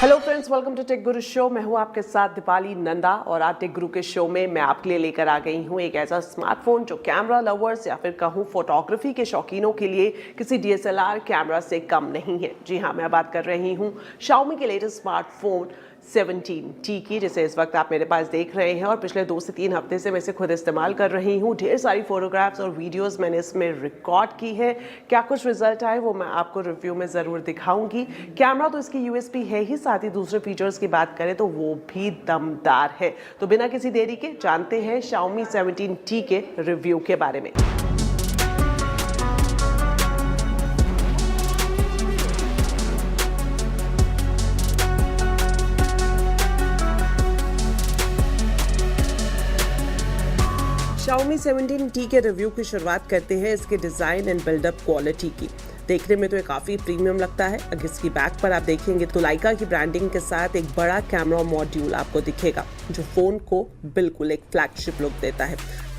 Hello friends, welcome to tech Guru show. मैं हूं आपके साथ दीपाली नंदा और आज टेक गुरु के शो में मैं आपके लिए लेकर आ गई हूं एक ऐसा स्मार्टफोन जो कैमरा लवर्स या फिर कहूं फोटोग्राफी के शौकीनों के लिए किसी डीएसएलआर कैमरा से कम नहीं है। जी हां, मैं बात कर रही हूं Xiaomi के लेटेस्ट स्मार्टफोन 17T की, जिसे इस वक्त आप मेरे पास देख रहे हैं और पिछले 2 से 3 हफ्ते से मैं इसे खुद इस्तेमाल कर रही हूँ। ढेर सारी फोटोग्राफ्स और वीडियोस मैंने इसमें रिकॉर्ड की है। क्या कुछ रिजल्ट आए वो मैं आपको रिव्यू में ज़रूर दिखाऊंगी। कैमरा तो इसकी यूएसपी है ही, साथ ही दूसरे फीचर्स की बात करें तो वो भी दमदार है। तो बिना किसी देरी के जानते हैं Xiaomi 17T के रिव्यू के बारे में। Xiaomi 17T के रिव्यू की शुरुआत करते हैं इसके डिज़ाइन एंड बिल्डअप क्वालिटी की। देखने में तो ये काफ़ी प्रीमियम लगता है। अगर इसकी बैक पर आप देखेंगे तो लाइका की ब्रांडिंग के साथ एक बड़ा कैमरा मॉड्यूल आपको दिखेगा जो फ़ोन को बिल्कुल एक फ्लैगशिप लुक देता है।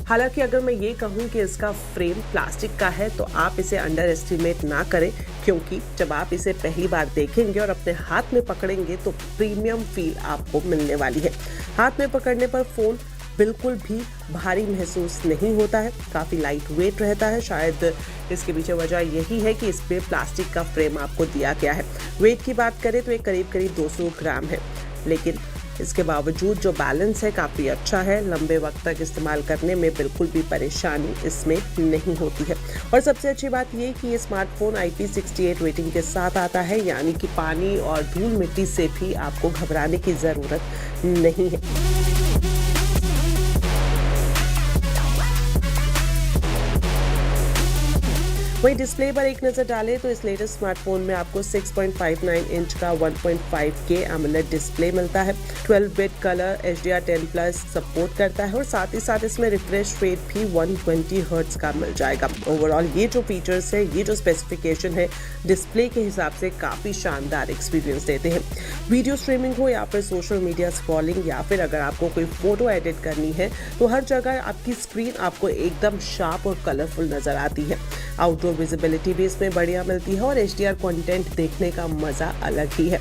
हालांकि अगर मैं ये कहूँ कि इसका फ्रेम प्लास्टिक का है तो आप इसे अंडर एस्टिमेट ना करें, क्योंकि जब आप इसे पहली बार देखेंगे और अपने हाथ में पकड़ेंगे तो प्रीमियम फील आपको मिलने वाली है। हाथ में पकड़ने पर फ़ोन बिल्कुल भी भारी महसूस नहीं होता है, काफ़ी लाइट वेट रहता है। शायद इसके पीछे वजह यही है कि इसमें प्लास्टिक का फ्रेम आपको दिया गया है। वेट की बात करें तो ये करीब 200 ग्राम है, लेकिन इसके बावजूद जो बैलेंस है काफ़ी अच्छा है। लंबे वक्त तक इस्तेमाल करने में बिल्कुल भी परेशानी इसमें नहीं होती है। और सबसे अच्छी बात ये कि ये स्मार्टफोन IP68 रेटिंग के साथ आता है, यानी कि पानी और धूल मिट्टी से भी आपको घबराने की ज़रूरत नहीं है। वहीं डिस्प्ले पर एक नज़र डालें तो इस लेटेस्ट स्मार्टफोन में आपको 6.59 इंच का 1.5K AMOLED डिस्प्ले मिलता है। 12-बिट कलर HDR10+ सपोर्ट करता है और साथ ही साथ इसमें रिफ्रेश रेट भी 120 हर्ट्ज का मिल जाएगा। ओवरऑल ये जो फीचर्स है, ये जो स्पेसिफिकेशन है, डिस्प्ले के हिसाब से काफ़ी शानदार एक्सपीरियंस देते हैं। वीडियो स्ट्रीमिंग हो या फिर सोशल मीडिया स्क्रॉलिंग या फिर अगर आपको कोई फोटो एडिट करनी है तो हर जगह आपकी स्क्रीन आपको एकदम शार्प और कलरफुल नज़र आती है। आउटडोर विजिबिलिटी भी इसमें बढ़िया मिलती है और HDR कंटेंट देखने का मज़ा अलग ही है।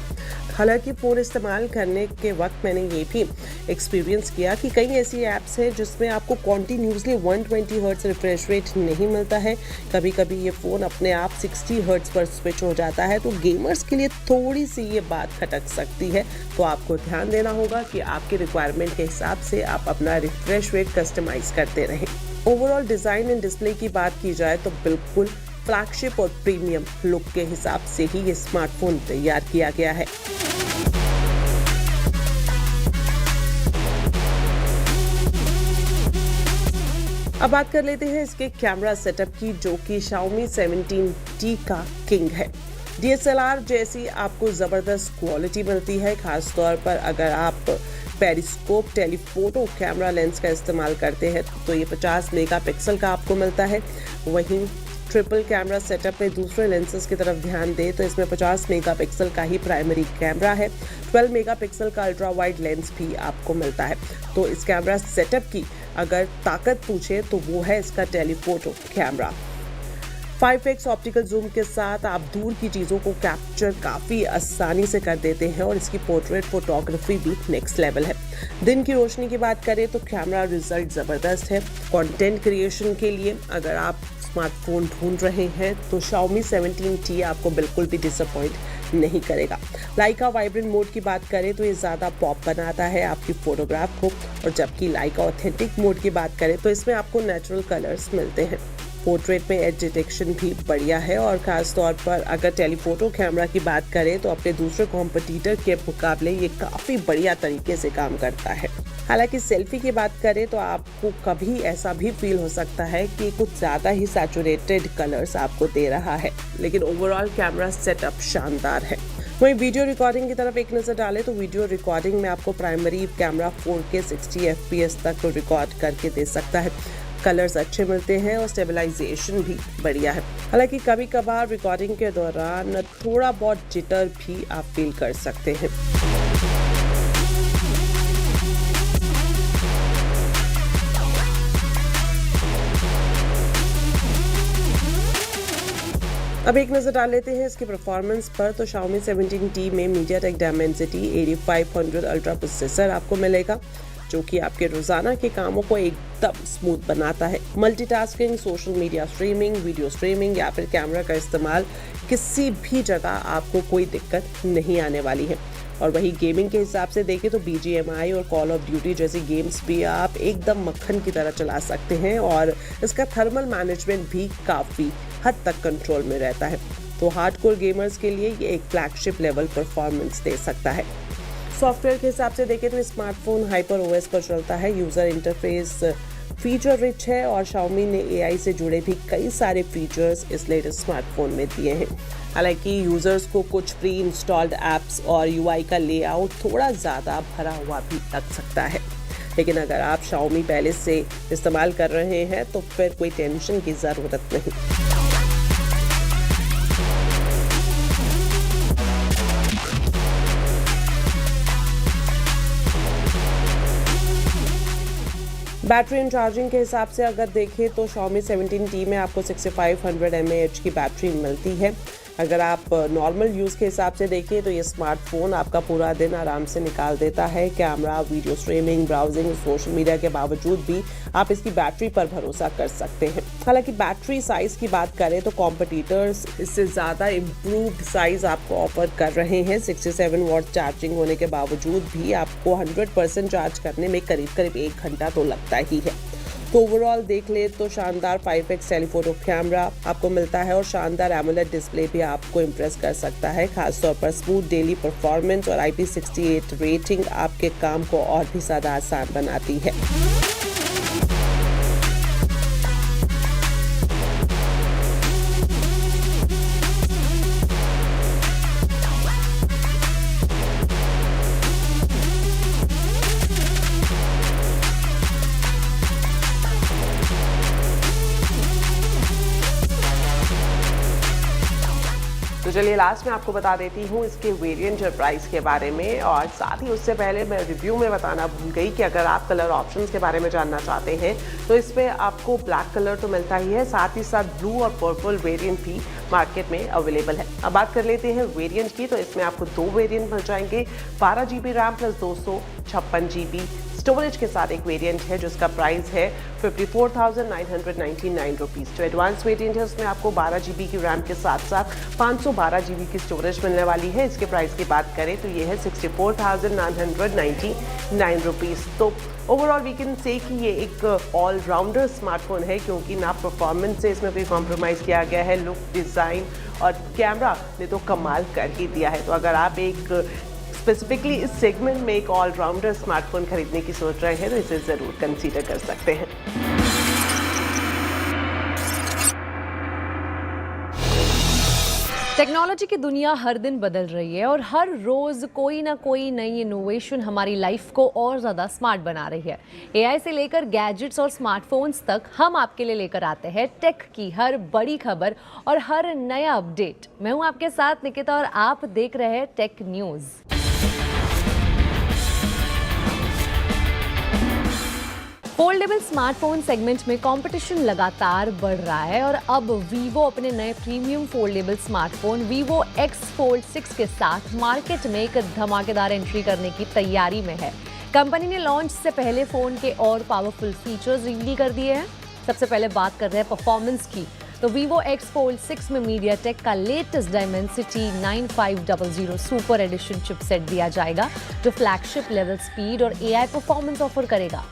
हालांकि फ़ोन इस्तेमाल करने के वक्त मैंने ये भी एक्सपीरियंस किया कि कई ऐसी ऐप्स हैं जिसमें आपको कॉन्टीन्यूसली 120 हर्ट्ज रिफ्रेश रेट नहीं मिलता है। कभी कभी ये फ़ोन अपने आप 60 हर्ट्ज पर स्विच हो जाता है, तो गेमर्स के लिए थोड़ी सी ये बात खटक सकती है। तो आपको ध्यान देना होगा कि आपके रिक्वायरमेंट के हिसाब से आप अपना रिफ्रेश रेट कस्टमाइज करते रहें। ओवरऑल डिज़ाइन एंड डिस्प्ले की बात की जाए तो बिल्कुल फ्लैगशिप और प्रीमियम लुक के हिसाब से ही ये स्मार्टफोन तैयार किया गया है। अब बात कर लेते हैं इसके कैमरा सेटअप की, जो कि Xiaomi 17T का किंग है। DSLR जैसी आपको ज़बरदस्त क्वालिटी मिलती है, खासतौर पर अगर आप पेरिस्कोप टेलीफोटो कैमरा लेंस का इस्तेमाल करते हैं तो ये 50 मेगापिक्सल का आपको मिलता है। वहीं ट्रिपल कैमरा सेटअप में दूसरे लेंसेज की तरफ ध्यान दें तो इसमें 50 मेगापिक्सल का ही प्राइमरी कैमरा है। 12 मेगापिक्सल का अल्ट्रा वाइड लेंस भी आपको मिलता है। तो इस कैमरा सेटअप की अगर ताकत पूछे तो वो है इसका telephoto camera. 5x optical zoom के साथ आप दूर की चीज़ों को कैप्चर काफ़ी आसानी से कर देते हैं और इसकी पोर्ट्रेट फोटोग्राफी भी नेक्स्ट लेवल है। दिन की रोशनी की बात करें तो कैमरा रिजल्ट ज़बरदस्त है। कंटेंट क्रिएशन के लिए अगर आप स्मार्टफोन ढूंढ रहे हैं तो Xiaomi 17T आपको बिल्कुल भी डिसअपॉइंट नहीं करेगा। लाइका वाइब्रेंट मोड की बात करें तो ये ज़्यादा पॉप बनाता है आपकी फोटोग्राफ को, और जबकि लाइका ऑथेंटिक मोड की बात करें तो इसमें आपको नेचुरल कलर्स मिलते हैं। पोर्ट्रेट में एज डिटेक्शन भी बढ़िया है और ख़ास तौर पर अगर टेलीफोटो कैमरा की बात करें तो अपने दूसरे कॉम्पिटिटर के मुकाबले ये काफ़ी बढ़िया तरीके से काम करता है। हालांकि सेल्फी की बात करें तो आपको कभी ऐसा भी फील हो सकता है कि कुछ ज़्यादा ही सैचुरेटेड कलर्स आपको दे रहा है, लेकिन ओवरऑल कैमरा सेटअप शानदार है। वहीं वीडियो रिकॉर्डिंग की तरफ एक नज़र डालें तो वीडियो रिकॉर्डिंग में आपको प्राइमरी कैमरा 4K 60 FPS तक रिकॉर्ड करके दे सकता है। कलर्स अच्छे मिलते हैं और स्टेबलाइजेशन भी बढ़िया है। हालांकि कभी कभार रिकॉर्डिंग के दौरान थोड़ा बहुत जिटर भी आप फील कर सकते हैं। अब एक नज़र डाल लेते हैं इसके परफॉर्मेंस पर। तो Xiaomi 17T में MediaTek Dimensity 8500 अल्ट्रा प्रोसेसर आपको मिलेगा, जो कि आपके रोज़ाना के कामों को एकदम स्मूथ बनाता है। Multitasking, social media streaming, video streaming या फिर कैमरा का इस्तेमाल किसी भी जगह आपको कोई दिक्कत नहीं आने वाली है। और वही गेमिंग के हिसाब से देखें तो BGMI और कॉल ऑफ ड्यूटी जैसी गेम्स भी आप एकदम मक्खन की तरह चला सकते हैं, और इसका थर्मल मैनेजमेंट भी काफ़ी हद तक कंट्रोल में रहता है। तो हार्डकोर गेमर्स के लिए ये एक फ्लैगशिप लेवल परफॉर्मेंस दे सकता है। सॉफ्टवेयर के हिसाब से देखें तो स्मार्टफोन HyperOS पर चलता है। यूज़र इंटरफेस फीचर रिच है और Xiaomi ने AI से जुड़े भी कई सारे फीचर्स इस लेटेस्ट स्मार्टफोन में दिए हैं। हालांकि यूज़र्स को कुछ प्री इंस्टॉल्ड ऐप्स और UI का लेआउट थोड़ा ज़्यादा भरा हुआ भी लग सकता है, लेकिन अगर आप Xiaomi पहले से इस्तेमाल कर रहे हैं तो फिर कोई टेंशन की ज़रूरत नहीं। बैटरी एंड चार्जिंग के हिसाब से अगर देखें तो Xiaomi 17T में आपको 6500 mAh की बैटरी मिलती है। अगर आप नॉर्मल यूज़ के हिसाब से देखें तो ये स्मार्टफोन आपका पूरा दिन आराम से निकाल देता है। Camera, video streaming, browsing, social media के बावजूद भी आप इसकी बैटरी पर भरोसा कर सकते हैं। हालांकि बैटरी साइज़ की बात करें तो कॉम्पिटिटर्स इससे ज़्यादा इम्प्रूव्ड साइज़ आपको ऑफर कर रहे हैं। 67 वॉट चार्जिंग होने के बावजूद भी आपको 100% चार्ज करने में करीब 1 घंटा तो लगता ही है। तो ओवरऑल देख ले तो शानदार 5x टेलीफोटो कैमरा आपको मिलता है और शानदार एमोलेड डिस्प्ले भी आपको इम्प्रेस कर सकता है। खासतौर पर स्मूथ डेली परफॉर्मेंस और IP68 रेटिंग आपके काम को और भी ज़्यादा आसान बनाती है। तो चलिए लास्ट में आपको बता देती हूँ इसके वेरिएंट और प्राइस के बारे में, और साथ ही उससे पहले मैं रिव्यू में बताना भूल गई कि अगर आप कलर ऑप्शंस के बारे में जानना चाहते हैं तो इस पे आपको ब्लैक कलर तो मिलता ही है, साथ ही साथ ब्लू और पर्पल वेरिएंट भी मार्केट में अवेलेबल है। अब बात कर लेते हैं वेरिएंट की, तो इसमें आपको 2 वेरिएंट मिल जाएंगे। 12 GB RAM plus 256 GB storage के साथ एक वेरिएंट है जिसका प्राइस है 54,999 रुपीज़। जो एडवांस वेरिएंट है उसमें आपको 12 GB की रैम के साथ साथ 512 GB की स्टोरेज मिलने वाली है। इसके प्राइस की बात करें तो ये है 64,999 रुपीज़। तो ओवरऑल वी कैन से कि ये एक ऑलराउंडर स्मार्टफोन है, क्योंकि ना परफॉर्मेंस से इसमें कोई कॉम्प्रोमाइज़ किया गया है, लुक, डिज़ाइन और कैमरा ने तो कमाल कर ही दिया है। तो अगर आप एक स्पेसिफिकली इस सेगमेंट में एक ऑलराउंडर स्मार्टफोन खरीदने की सोच रहे हैं तो इसे ज़रूर कंसीडर कर सकते हैं। टेक्नोलॉजी की दुनिया हर दिन बदल रही है और हर रोज कोई ना कोई नई इनोवेशन हमारी लाइफ को और ज़्यादा स्मार्ट बना रही है। AI से लेकर गैजेट्स और स्मार्टफोन्स तक हम आपके लिए लेकर आते हैं टेक की हर बड़ी खबर और हर नया अपडेट। मैं हूं आपके साथ निकिता और आप देख रहे हैं tech news. Foldable smartphone segment में कंपटीशन लगातार बढ़ रहा है और अब वीवो अपने नए premium foldable smartphone Vivo X Fold 6 के साथ मार्केट में एक धमाकेदार एंट्री करने की तैयारी में है। कंपनी ने लॉन्च से पहले फोन के और पावरफुल फीचर्स रिवील कर दिए हैं। सबसे पहले बात कर रहे हैं परफॉर्मेंस की, तो वीवो X Fold 6 में MediaTek का latest Dimensity 9500 super edition chipset दिया जाएगा, जो फ्लैगशिप लेवल स्पीड और AI परफॉर्मेंस ऑफर करेगा।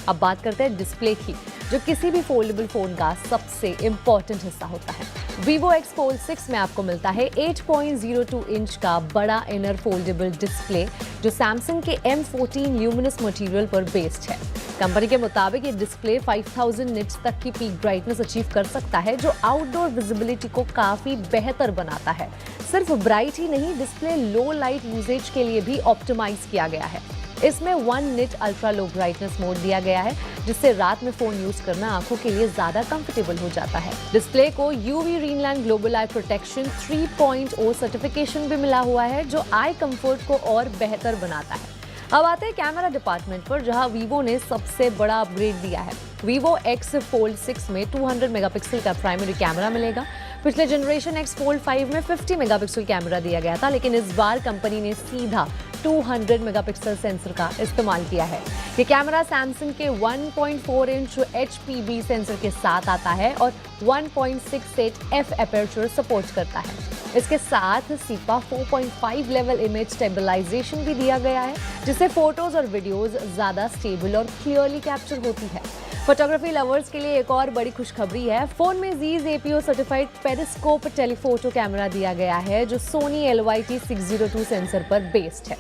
अब बात करते हैं डिस्प्ले की, जो किसी भी फोल्डेबल फोन का सबसे इंपॉर्टेंट हिस्सा होता है। वीवो X Fold 6 में आपको मिलता है 8.02 इंच का बड़ा इनर फोल्डेबल डिस्प्ले, जो सैमसंग के M14 ल्यूमिनस मटेरियल पर बेस्ड है। कंपनी के मुताबिक ये डिस्प्ले 5000 निट्स तक की पीक ब्राइटनेस अचीव कर सकता है, जो आउटडोर विजिबिलिटी को काफी बेहतर बनाता है। सिर्फ ब्राइट ही नहीं, डिस्प्ले लो लाइट यूजेज के लिए भी ऑप्टिमाइज किया गया है। इसमें 1 nit ultra low brightness mode दिया गया है, जिससे रात में फोन यूज करना आंखों के लिए ज्यादा कंफर्टेबल हो जाता है। डिस्प्ले को UV Greenland ग्लोबल आई प्रोटेक्शन 3.0 सर्टिफिकेशन भी मिला हुआ है, जो आई कंफर्ट को और बेहतर बनाता है। अब आते हैं कैमरा डिपार्टमेंट पर, जहां वीवो ने सबसे बड़ा अपग्रेड दिया है। वीवो X Fold 6 में 200 मेगापिक्सल का प्राइमरी कैमरा मिलेगा, पिछले जनरेशन X Fold 5 में 50 मेगापिक्सल कैमरा दिया गया था, लेकिन इस बार कंपनी ने सीधा 200 मेगापिक्सल सेंसर का इस्तेमाल किया है। ये कैमरा सैमसंग के 1.4 इंच HPB सेंसर के साथ आता है और 1.68 f एपर्चर सपोर्ट करता है। इसके साथ सीपा 4.5 लेवल इमेज स्टेबलाइजेशन भी दिया गया है, जिससे फोटोज और वीडियोस ज्यादा स्टेबल और क्लियरली कैप्चर होती है। फोटोग्राफी लवर्स के लिए एक और बड़ी खुशखबरी है। फोन में Zeiss APO certified periscope telephoto camera दिया गया है, जो सोनी LYT-602 सेंसर पर बेस्ड है।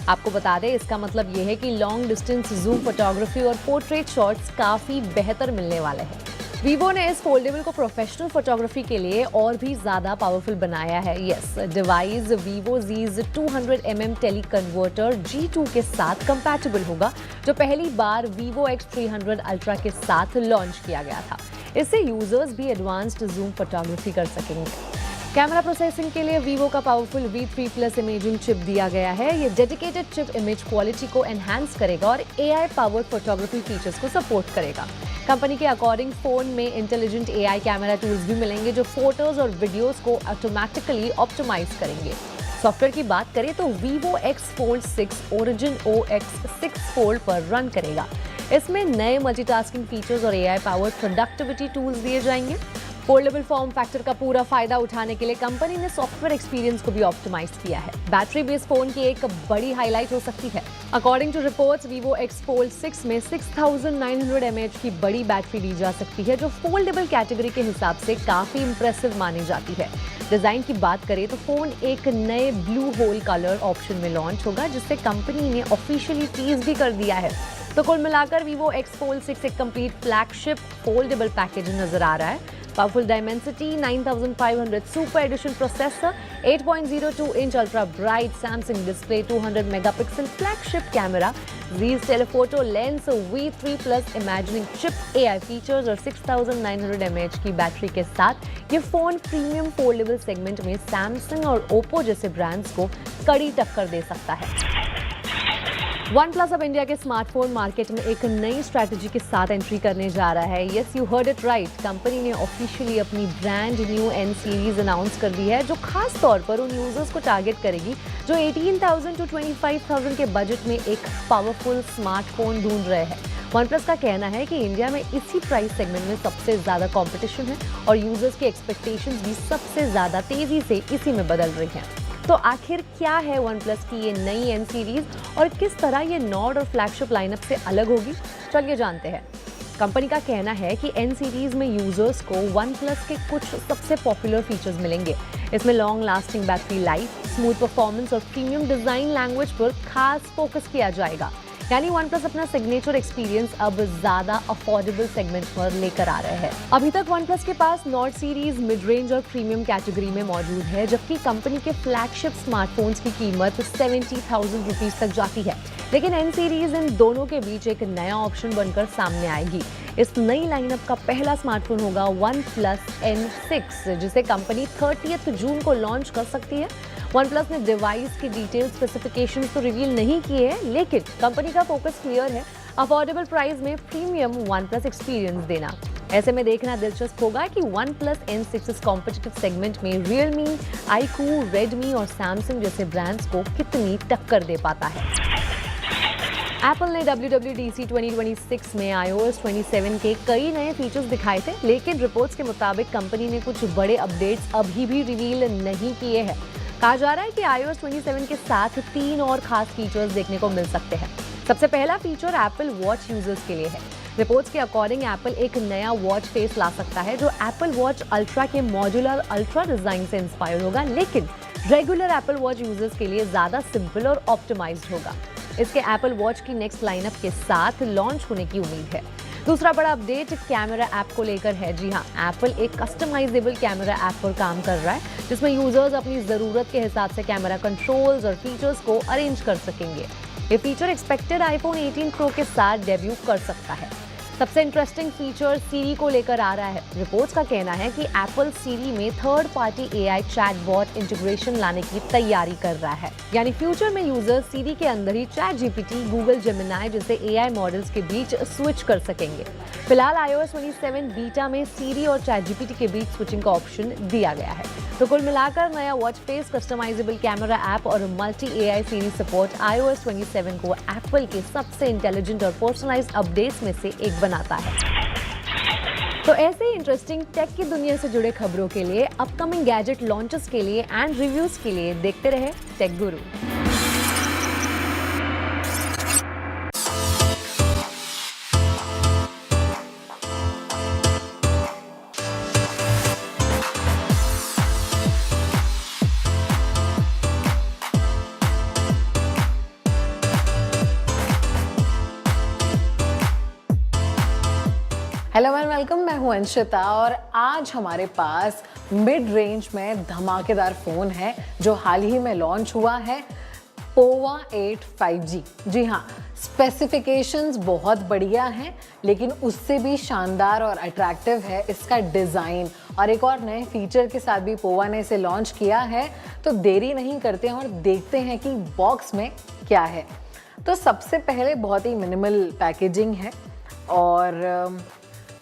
आपको बता दें, इसका मतलब ये है कि लॉन्ग डिस्टेंस जूम फोटोग्राफी और पोर्ट्रेट शॉट्स काफी बेहतर मिलने वाले हैं। वीवो ने इस फोल्डेबल को प्रोफेशनल फोटोग्राफी के लिए और भी ज्यादा पावरफुल बनाया है। Yes, device Vivo Zeiss 200mm tele converter G2 के साथ कंपैटिबल होगा, जो पहली बार वीवो X300 अल्ट्रा के साथ लॉन्च किया गया था। इससे यूजर्स भी एडवांस्ड जूम फोटोग्राफी कर सकेंगे। कैमरा प्रोसेसिंग के लिए वीवो का पावरफुल V3+ इमेजिंग चिप दिया गया है। ये डेडिकेटेड चिप इमेज क्वालिटी को एनहांस करेगा और AI पावर्ड फोटोग्राफी फीचर्स को सपोर्ट करेगा। कंपनी के अकॉर्डिंग फोन में इंटेलिजेंट AI कैमरा टूल्स भी मिलेंगे, जो फोटोज और वीडियोस को ऑटोमेटिकली ऑप्टिमाइज करेंगे। सॉफ्टवेयर की बात करें तो Vivo X Fold 6 origin OS 6 fold पर रन करेगा। इसमें नए मल्टीटास्किंग फीचर्स और AI पावर्ड प्रोडक्टिविटी टूल्स दिए जाएंगे। फोल्डेबल फॉर्म फैक्टर का पूरा फायदा उठाने के लिए कंपनी ने सॉफ्टवेयर एक्सपीरियंस को भी ऑप्टिमाइज किया है। बैटरी भी इस फोन की एक बड़ी हाईलाइट हो सकती है। According to reports, Vivo X Fold 6 में 6900 mAh की बड़ी बैटरी दी जा सकती है, जो फोल्डेबल कैटेगरी के हिसाब से काफी इंप्रेसिव मानी जाती है। डिजाइन की बात करें तो फोन एक नए ब्लू होल कलर ऑप्शन में लॉन्च होगा, जिससे कंपनी ने ऑफिशियली टीज भी कर दिया है। तो कुल मिलाकर वीवो X Fold 6 एक कंप्लीट फ्लैगशिप फोल्डेबल पैकेज नजर आ रहा है। Powerful Dimensity 9500 super edition processor, 8.02 inch ultra bright Samsung display, 200 megapixel flagship camera, Zeiss telephoto lens, V3+ imaging chip, AI features और 6900 mAh की बैटरी के साथ ये फोन प्रीमियम फोल्डेबल सेगमेंट में सैमसंग और ओप्पो जैसे ब्रांड्स को कड़ी टक्कर दे सकता है। OnePlus अब इंडिया के स्मार्टफोन मार्केट में एक नई स्ट्रैटेजी के साथ एंट्री करने जा रहा है। Yes, you heard it right. Company ने ऑफिशियली अपनी brand new N series announce कर दी है, जो खास तौर पर उन यूजर्स को टारगेट करेगी जो 18,000 to 25,000 के बजट में एक पावरफुल स्मार्टफोन ढूंढ रहे हैं। OnePlus का कहना है कि इंडिया में इसी प्राइस सेगमेंट में सबसे ज्यादा कंपटीशन है और यूजर्स की एक्सपेक्टेशंस भी सबसे ज्यादा तेजी से इसी में बदल रही हैं। तो आखिर क्या है OnePlus की ये नई N सीरीज और किस तरह ये नॉड और फ्लैगशिप लाइनअप से अलग होगी, चलिए जानते हैं। कंपनी का कहना है कि N सीरीज में यूजर्स को OnePlus के कुछ सबसे पॉपुलर फीचर्स मिलेंगे। इसमें long lasting battery life, smooth performance और प्रीमियम डिजाइन लैंग्वेज पर खास फोकस किया जाएगा। यानी OnePlus अपना सिग्नेचर एक्सपीरियंस अब ज्यादा अफोर्डेबल सेगमेंट पर लेकर आ रहे हैं। अभी तक OnePlus के पास नॉट सीरीज, मिड रेंज और प्रीमियम कैटेगरी में मौजूद है, जबकि कंपनी के फ्लैगशिप स्मार्टफोन्स की कीमत 70,000 रुपीज तक जाती है। लेकिन N सीरीज इन दोनों के बीच एक नया ऑप्शन बनकर सामने आएगी। इस नई लाइनअप का पहला स्मार्टफोन होगा OnePlus N6, जिसे कंपनी 30 जून को लॉन्च कर सकती है। OnePlus ने डिवाइस की डिटेल स्पेसिफिकेशंस तो रिवील नहीं किए हैं, लेकिन कंपनी का फोकस क्लियर है, अफोर्डेबल प्राइस में प्रीमियम OnePlus एक्सपीरियंस देना। ऐसे में देखना दिलचस्प होगा कि OnePlus N6 इस कॉम्पिटिटिव सेगमेंट में Realme, iQOO, Redmi और Samsung जैसे ब्रांड्स को कितनी टक्कर दे पाता है। एप्पल ने WWDC 2026 में iOS 27 के कई नए फीचर्स दिखाए थे, लेकिन रिपोर्ट्स के मुताबिक कंपनी ने कुछ बड़े अपडेट्स अभी भी रिवील नहीं किए हैं। कहा जा रहा है कि iOS 27 के साथ 3 और खास फीचर्स देखने को मिल सकते हैं। सबसे पहला फीचर एप्पल वॉच यूजर्स के लिए है। रिपोर्ट्स के अकॉर्डिंग एप्पल एक नया वॉच फेस ला सकता है, जो एप्पल वॉच अल्ट्रा के मॉड्यूलर अल्ट्रा डिजाइन से इंस्पायर होगा, लेकिन रेगुलर एप्पल वॉच यूजर्स के लिए ज्यादा सिंपल और ऑप्टिमाइज्ड होगा। इसके एप्पल वॉच की नेक्स्ट लाइनअप के साथ लॉन्च होने की उम्मीद है। दूसरा बड़ा अपडेट कैमरा ऐप को लेकर है। जी हाँ, एप्पल एक कस्टमाइजेबल कैमरा ऐप पर काम कर रहा है, जिसमें यूजर्स अपनी जरूरत के हिसाब से कैमरा कंट्रोल्स और फीचर्स को अरेंज कर सकेंगे। ये फीचर एक्सपेक्टेड iPhone 18 Pro के साथ डेब्यू कर सकता है। सबसे इंटरेस्टिंग फीचर सीरी को लेकर आ रहा है। रिपोर्ट्स का कहना है कि एप्पल सीरी में third party AI chatbot integration लाने की तैयारी कर रहा है। यानी फ्यूचर में यूजर सीरी के अंदर ही ChatGPT, Google Gemini जैसे AI मॉडल्स के बीच स्विच कर सकेंगे। फिलहाल iOS 27 बीटा में Siri और ChatGPT के बीच स्विचिंग का ऑप्शन दिया गया है। तो कुल मिलाकर नया watch face, customisable camera app और multi AI series support iOS 27 को एप्पल के सबसे इंटेलिजेंट और पर्सनलाइज्ड अपडेट्स में से एक बनाता है। तो ऐसे ही इंटरेस्टिंग टेक की दुनिया से जुड़े खबरों के लिए, अपकमिंग गैजेट लॉन्चेस के लिए एंड रिव्यूज के लिए देखते रहे take Guru. Hello and welcome, मैं हूं अंशिता और आज हमारे पास मिड रेंज में धमाकेदार फ़ोन है जो हाल ही में लॉन्च हुआ है, पोवा 8 5G। जी हाँ, स्पेसिफिकेशंस बहुत बढ़िया हैं, लेकिन उससे भी शानदार और अट्रैक्टिव है इसका डिज़ाइन। और एक और नए फीचर के साथ भी पोवा ने इसे लॉन्च किया है। तो देरी नहीं करते हैं और देखते हैं कि बॉक्स में क्या है। तो सबसे पहले बहुत ही मिनिमल पैकेजिंग है और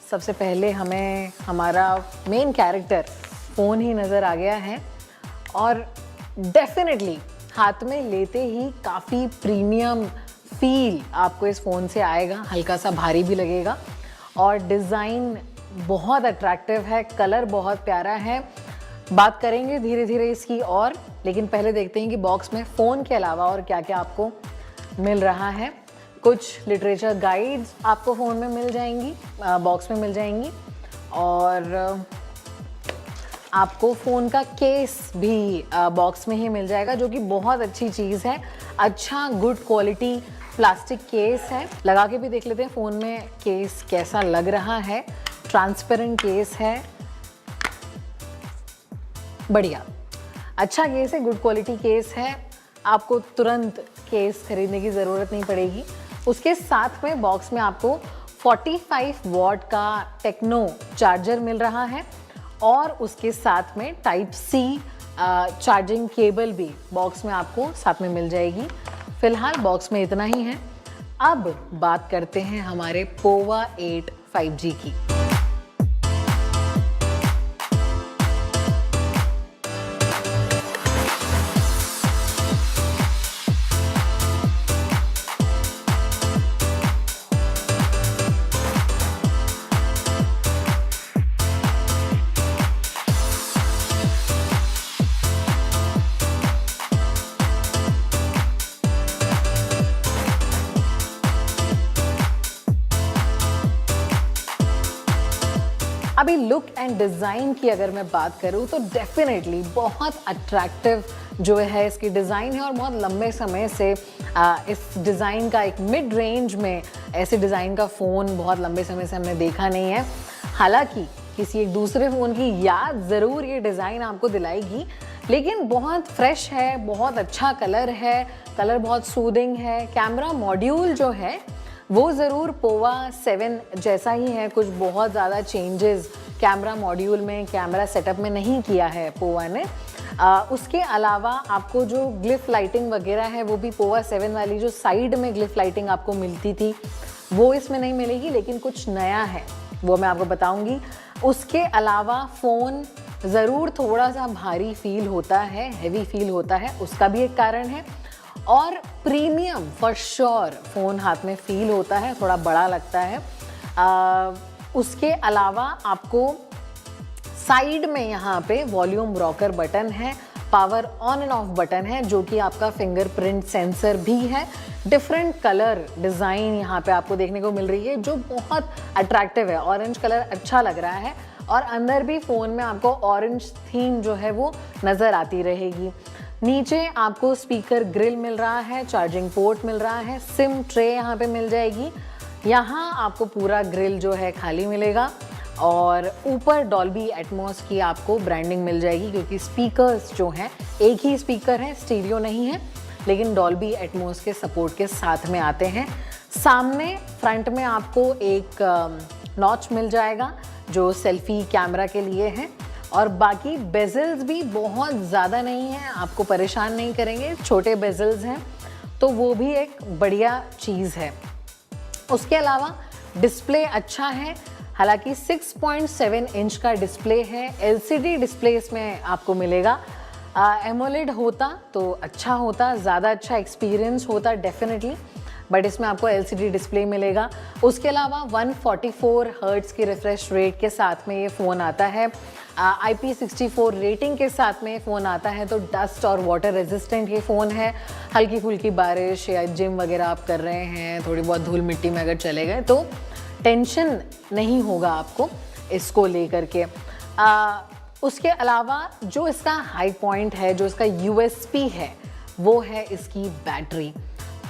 सबसे पहले हमें हमारा मेन कैरेक्टर फ़ोन ही नज़र आ गया है और डेफिनेटली हाथ में लेते ही काफ़ी प्रीमियम फील आपको इस फ़ोन से आएगा, हल्का सा भारी भी लगेगा और डिज़ाइन बहुत अट्रैक्टिव है, कलर बहुत प्यारा है। बात करेंगे धीरे धीरे इसकी और, लेकिन पहले देखते हैं कि बॉक्स में फ़ोन के अलावा और क्या क्या आपको मिल रहा है। कुछ लिटरेचर गाइड्स आपको फ़ोन में मिल जाएंगी, बॉक्स में मिल जाएंगी और आपको फ़ोन का केस भी बॉक्स में ही मिल जाएगा, जो कि बहुत अच्छी चीज़ है। अच्छा गुड क्वालिटी प्लास्टिक केस है। लगा के भी देख लेते हैं फ़ोन में केस कैसा लग रहा है। ट्रांसपेरेंट केस है, बढ़िया अच्छा केस है, गुड क्वालिटी केस है। आपको तुरंत केस खरीदने की ज़रूरत नहीं पड़ेगी। उसके साथ में बॉक्स में आपको 45 वॉट का टेक्नो चार्जर मिल रहा है और उसके साथ में टाइप C चार्जिंग केबल भी बॉक्स में आपको साथ में मिल जाएगी। फिलहाल बॉक्स में इतना ही है। अब बात करते हैं हमारे पोवा 8 5G की। अभी लुक एंड डिज़ाइन की अगर मैं बात करूँ तो डेफिनेटली बहुत अट्रैक्टिव जो है इसकी डिज़ाइन है और बहुत लंबे समय से इस डिज़ाइन का एक मिड रेंज में ऐसे डिज़ाइन का फ़ोन बहुत लंबे समय से हमने देखा नहीं है। हालांकि किसी एक दूसरे फ़ोन की याद ज़रूर ये डिज़ाइन आपको दिलाएगी, लेकिन बहुत फ्रेश है, बहुत अच्छा कलर है, कलर बहुत सूदिंग है। कैमरा मॉड्यूल जो है वो ज़रूर पोवा 7 जैसा ही है, कुछ बहुत ज़्यादा चेंजेस कैमरा मॉड्यूल में, कैमरा सेटअप में नहीं किया है पोवा ने। उसके अलावा आपको जो ग्लिफ लाइटिंग वगैरह है वो भी पोवा 7 वाली जो साइड में ग्लिफ लाइटिंग आपको मिलती थी वो इसमें नहीं मिलेगी, लेकिन कुछ नया है वो मैं आपको बताऊंगी। उसके अलावा फ़ोन ज़रूर थोड़ा सा भारी फील होता है, हैवी फील होता है, उसका भी एक कारण है। और प्रीमियम फॉर श्योर फ़ोन हाथ में फील होता है, थोड़ा बड़ा लगता है। उसके अलावा आपको साइड में यहाँ पे वॉल्यूम रॉकर बटन है, power on end off button है जो कि आपका फिंगरप्रिंट सेंसर भी है। डिफरेंट कलर डिज़ाइन यहाँ पे आपको देखने को मिल रही है जो बहुत अट्रैक्टिव है। ऑरेंज कलर अच्छा लग रहा है और अंदर भी फ़ोन में आपको ऑरेंज थीम जो है वो नज़र आती रहेगी। नीचे आपको स्पीकर ग्रिल मिल रहा है, चार्जिंग पोर्ट मिल रहा है, सिम ट्रे यहाँ पे मिल जाएगी। यहाँ आपको पूरा ग्रिल जो है खाली मिलेगा और ऊपर डॉल्बी एटमॉस की आपको ब्रांडिंग मिल जाएगी, क्योंकि स्पीकर्स जो हैं एक ही स्पीकर है, स्टीरियो नहीं है, लेकिन डॉल्बी एटमॉस के सपोर्ट के साथ में आते हैं। सामने फ्रंट में आपको एक नॉच मिल जाएगा जो सेल्फी कैमरा के लिए है और बाकी बेजल्स भी बहुत ज़्यादा नहीं हैं, आपको परेशान नहीं करेंगे, छोटे बेजल्स हैं, तो वो भी एक बढ़िया चीज़ है। उसके अलावा डिस्प्ले अच्छा है, हालांकि 6.7 इंच का डिस्प्ले है, LCD डिस्प्ले इसमें आपको मिलेगा। एमोलेड होता तो अच्छा होता, ज़्यादा अच्छा एक्सपीरियंस होता डेफिनेटली, बट इसमें आपको LCD डिस्प्ले मिलेगा। उसके अलावा 144 हर्ट्ज की रिफ्रेश रेट के साथ में ये फ़ोन आता है। IP64 रेटिंग के साथ में ये फ़ोन आता है, तो डस्ट और वाटर रेजिस्टेंट ये फ़ोन है। हल्की फुल्की बारिश या जिम वगैरह आप कर रहे हैं, थोड़ी बहुत धूल मिट्टी में अगर चले गए तो टेंशन नहीं होगा आपको इसको लेकर के। उसके अलावा जो इसका हाई पॉइंट है, जो इसका USP है, वो है इसकी बैटरी।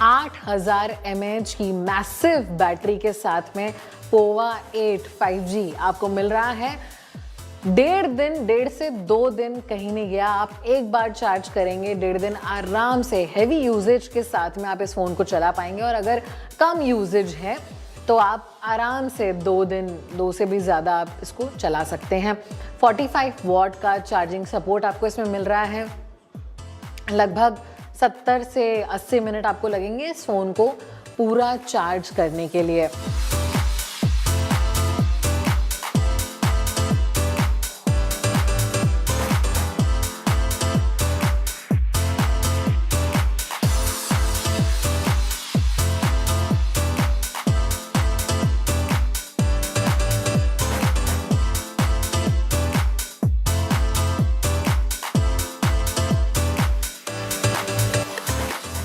8000 mAh की मैसिव बैटरी के साथ में पोवा 8 5G आपको मिल रहा है। 1.5 से 2 दिन कहीं नहीं गया, आप एक बार चार्ज करेंगे 1.5 दिन आराम से हेवी यूजेज के साथ में आप इस फ़ोन को चला पाएंगे। और अगर कम यूजेज है तो आप आराम से 2 दिन, 2 से भी ज़्यादा आप इसको चला सकते हैं। 45 वॉट का चार्जिंग सपोर्ट आपको इसमें मिल रहा है। लगभग 70 से 80 मिनट आपको लगेंगे इस फ़ोन को पूरा चार्ज करने के लिए।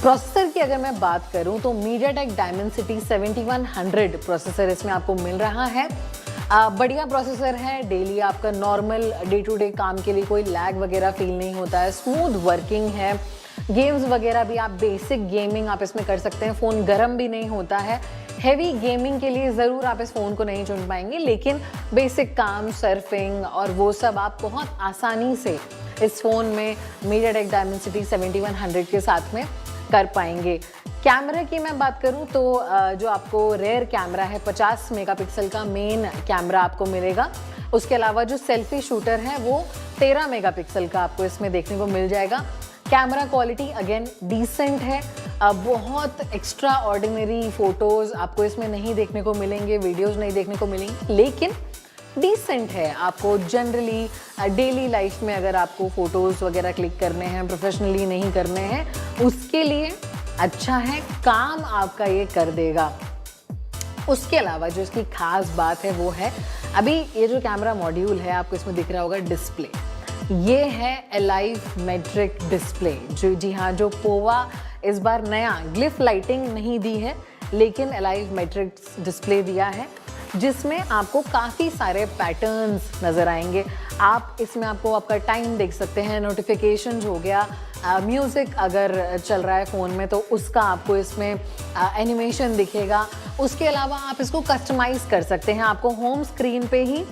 प्रोसेसर की अगर मैं बात करूं तो MediaTek Dimensity 7100 प्रोसेसर इसमें आपको मिल रहा है। बढ़िया प्रोसेसर है, डेली आपका नॉर्मल डे टू डे काम के लिए कोई लैग वगैरह फील नहीं होता है, स्मूथ वर्किंग है। गेम्स वगैरह भी आप बेसिक गेमिंग आप इसमें कर सकते हैं, फ़ोन गर्म भी नहीं होता है। हैवी गेमिंग के लिए ज़रूर आप इस फ़ोन को नहीं चुन पाएंगे, लेकिन बेसिक काम, सर्फिंग और वो सब आप बहुत आसानी से इस फ़ोन में MediaTek Dimensity 7100 के साथ में कर पाएंगे। कैमरा की मैं बात करूं तो जो आपको रेयर कैमरा है 50 मेगापिक्सल का मेन कैमरा आपको मिलेगा। उसके अलावा जो सेल्फी शूटर है वो 13 मेगापिक्सल का आपको इसमें देखने को मिल जाएगा। कैमरा क्वालिटी अगेन डिसेंट है, बहुत एक्स्ट्रा ऑर्डिनरी फ़ोटोज़ आपको इसमें नहीं देखने को मिलेंगे, वीडियोज़ नहीं देखने को मिलेंगी, लेकिन डिसेंट है। आपको जनरली डेली लाइफ में अगर आपको फ़ोटोज़ वगैरह क्लिक करने हैं, प्रोफेशनली नहीं करने हैं, उसके लिए अच्छा है, काम आपका ये कर देगा। उसके अलावा जो इसकी खास बात है वो है, अभी ये जो कैमरा मॉड्यूल है आपको इसमें दिख रहा होगा डिस्प्ले, ये है Alive मेट्रिक डिस्प्ले। जी हाँ, जो पोवा इस बार नया ग्लिफ लाइटिंग नहीं दी है, लेकिन Alive मेट्रिक डिस्प्ले दिया है, जिसमें आपको काफ़ी सारे पैटर्न्स नज़र आएंगे। आप इसमें आपको आपका टाइम देख सकते हैं, नोटिफिकेशंस हो गया, म्यूज़िक अगर चल रहा है फ़ोन में तो उसका आपको इसमें एनिमेशन दिखेगा। उसके अलावा आप इसको कस्टमाइज़ कर सकते हैं, आपको होम स्क्रीन पे ही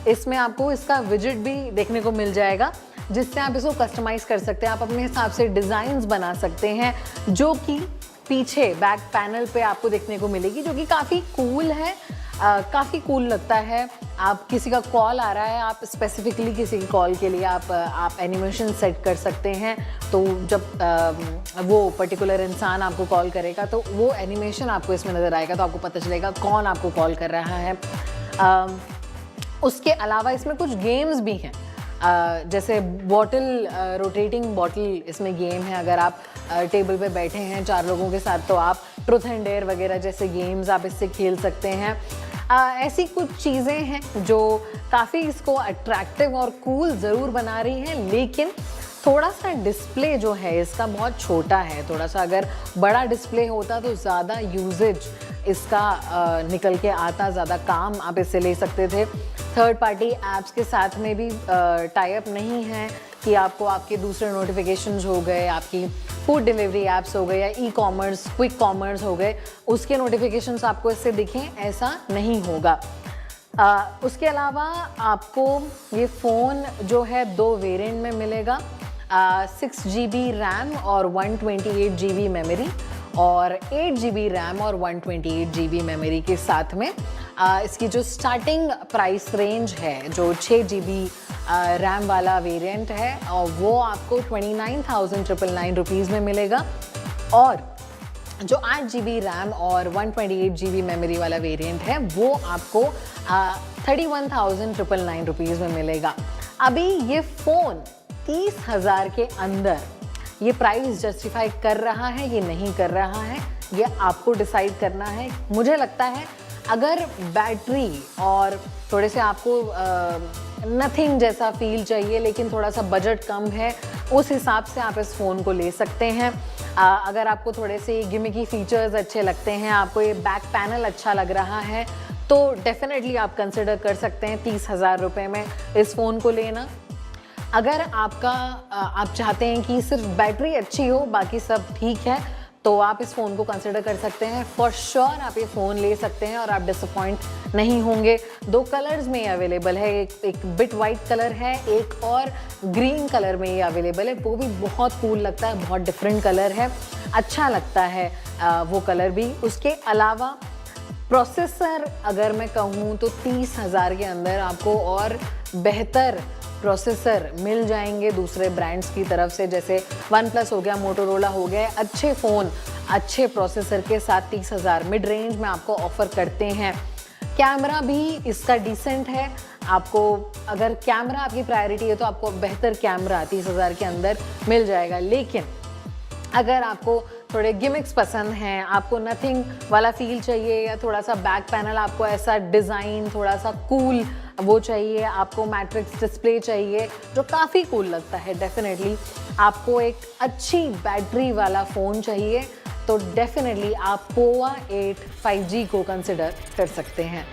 इसमें आपको इसका विजिट भी देखने को मिल जाएगा, जिससे आप इसको कस्टमाइज़ कर सकते हैं। आप अपने हिसाब से डिज़ाइंस बना सकते हैं, जो कि पीछे बैक पैनल पे आपको देखने को मिलेगी, जो कि काफ़ी कूल है, काफ़ी कूल लगता है। आप किसी का कॉल आ रहा है, आप स्पेसिफिकली किसी की कॉल के लिए आप एनिमेशन सेट कर सकते हैं, तो जब वो पर्टिकुलर इंसान आपको कॉल करेगा तो वो एनिमेशन आपको इसमें नज़र आएगा, तो आपको पता चलेगा कौन आपको कॉल कर रहा है। उसके अलावा इसमें कुछ गेम्स भी हैं, जैसे बॉटल रोटेटिंग बॉटल इसमें गेम है। अगर आप टेबल पे बैठे हैं 4 लोगों के साथ तो आप ट्रुथ एंड डेयर वगैरह जैसे गेम्स आप इससे खेल सकते हैं। ऐसी कुछ चीज़ें हैं जो काफ़ी इसको अट्रैक्टिव और कूल ज़रूर बना रही हैं, लेकिन थोड़ा सा डिस्प्ले जो है इसका बहुत छोटा है। थोड़ा सा अगर बड़ा डिस्प्ले होता तो ज़्यादा यूजेज इसका निकल के आता, ज़्यादा काम आप इससे ले सकते थे। थर्ड पार्टी ऐप्स के साथ में भी टाई अप नहीं है कि आपको आपके दूसरे नोटिफिकेशंस हो गए, आपकी फूड डिलीवरी ऐप्स हो गए या ई-कॉमर्स, क्विक कॉमर्स हो गए, उसके नोटिफिकेशंस आपको इससे दिखें, ऐसा नहीं होगा। उसके अलावा आपको ये फ़ोन जो है 2 वेरिएंट में मिलेगा, 6 GB रैम और 128 GB मेमोरी, और 8 GB रैम और 128 GB मेमोरी के साथ में इसकी जो स्टार्टिंग प्राइस रेंज है, जो 6 GB रैम वाला वेरिएंट है, और वो आपको 29,999 रुपीज़ में मिलेगा। और जो 8 GB रैम और 128 GB मेमोरी वाला वेरिएंट है वो आपको 31,999 रुपीज़ में मिलेगा। अभी ये फ़ोन 30,000 के अंदर ये प्राइस जस्टिफाई कर रहा है, ये नहीं कर रहा है, ये आपको डिसाइड करना है। मुझे लगता है अगर बैटरी और थोड़े से आपको नथिंग जैसा फील चाहिए लेकिन थोड़ा सा बजट कम है, उस हिसाब से आप इस फ़ोन को ले सकते हैं। अगर आपको थोड़े से गिमिकी फीचर्स अच्छे लगते हैं, आपको ये बैक पैनल अच्छा लग रहा है, तो डेफिनेटली आप कंसिडर कर सकते हैं 30,000 रुपये में इस फ़ोन को लेना। अगर आप चाहते हैं कि सिर्फ बैटरी अच्छी हो, बाकी सब ठीक है, तो आप इस फ़ोन को कंसिडर कर सकते हैं। फॉर श्योर आप ये फ़ोन ले सकते हैं और आप डिसअपॉइंट नहीं होंगे। 2 कलर्स में ये अवेलेबल है, एक बिट वाइट कलर है, एक और ग्रीन कलर में ये अवेलेबल है। वो भी बहुत कूल लगता है, बहुत डिफरेंट कलर है, अच्छा लगता है वो कलर भी। उसके अलावा प्रोसेसर अगर मैं कहूँ तो 30,000 के अंदर आपको और बेहतर प्रोसेसर मिल जाएंगे दूसरे ब्रांड्स की तरफ से, जैसे OnePlus हो गया, मोटोरोला हो गया। अच्छे फ़ोन अच्छे प्रोसेसर के साथ 30,000 मिड रेंज में आपको ऑफ़र करते हैं। कैमरा भी इसका डिसेंट है। आपको अगर कैमरा आपकी प्रायोरिटी है तो आपको बेहतर कैमरा 30,000 के अंदर मिल जाएगा। लेकिन अगर आपको थोड़े गिमिक्स पसंद हैं, आपको नथिंग वाला फील चाहिए, या थोड़ा सा बैक पैनल आपको ऐसा डिज़ाइन थोड़ा सा कूल वो चाहिए, आपको मैट्रिक्स डिस्प्ले चाहिए जो काफ़ी कूल लगता है, डेफिनेटली आपको एक अच्छी बैटरी वाला फ़ोन चाहिए, तो डेफिनेटली आप पोवा 8 5G को कंसिडर कर सकते हैं।